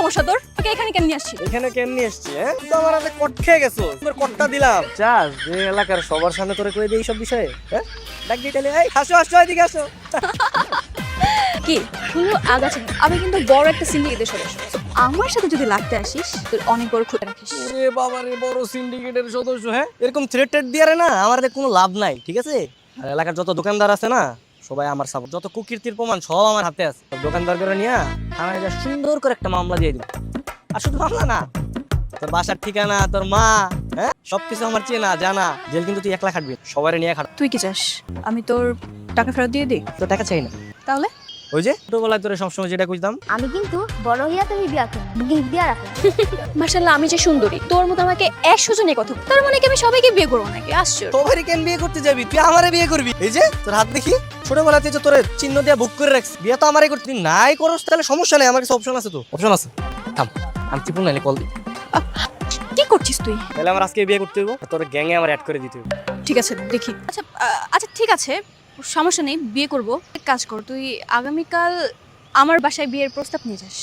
সমস্যা তোর? তোকে এখানে কেন নিয়ে আসছি? এখানে কেমনি এসছি? হ্যাঁ, তুই তো আমার হাতে কট খেয়ে গেছো। তোর কটটা দিলাম। চাস যে এলাকার সবার সামনে তোরে কই দেই এইসব বিষয়ে? হ্যাঁ, ডাক দিয়ে তাহলে এই আসো আসো এদিকে আসো। কি শুধু আগাছা না, আমি কিন্তু বড় একটা সিন্ডিকেটের সদস্য। আমার সাথে যদি লাগতে আসিস তোর অনেক বড় খুঁটে রাখিস। ওরে বাবা রে, বড় সিন্ডিকেটের সদস্য। হ্যাঁ, এরকম থ্রেট দিয়ে না আমার কোনো লাভ নাই, ঠিক আছে? আর এলাকার যত দোকানদার আছে না, সবাই আমার সাপোর্ট। যত কুকীর্তির প্রমাণ সব আমার হাতে আছে। সব দোকানদার করে নিয়ে থানায় যা সুন্দর করে একটা মামলা দিয়ে দিব। আর শুধু মামলা না, তোর বাসার ঠিকানা, তোর মা, হ্যাঁ, সবকিছু আমার চেনা জানা। জেল কিন্তু তুই একলা খাটবি, সবাই নিয়ে খাট। তুই কি চাস আমি তোর টাকা ফেরত দিয়ে দিই? তোর টাকা চাই না। তাহলে ওই যে ছোটবেলায় তোরে সবসময় যেটা কইতাম, আমি কিন্তু বড় হইয়া তুমি বিয়া করো, গিফট দিয়া রাখো। মাশাআল্লাহ আমি যে সুন্দরী, তোর মতো আমাকে 100 জনে কথা, তার মানে কি আমি সবাইকে বিয়ে করবো নাকি? আশ্চর্য। তোবারই কেন বিয়ে করতে যাবি? তুই আমারে বিয়ে করবি। এই যে তোর হাত দেখি, ছোটবেলাতে যে তোরে চিহ্ন দিয়া বুক করে রাখছি, বিয়ে তো আমারই করতে। তুই নাই করস তাহলে সমস্যা নেই, আমার কাছে অপশন আছে। তো অপশন আছে, থাম, আমি টিপুন নাইলে কল দিই। কি করছিস তুই? তাহলে আমার আজকে বিয়ে করতে হইব, তোর গ্যাংয়ে আমার অ্যাড করে দিতে হইব। ঠিক আছে দেখি। আচ্ছা আচ্ছা ঠিক আছে, সমস্যা নেই, বিয়ে করব। এক কাজ কর, তুই আগামীকাল আমার বাসায় বিয়ের প্রস্তাব নিয়ে যাস।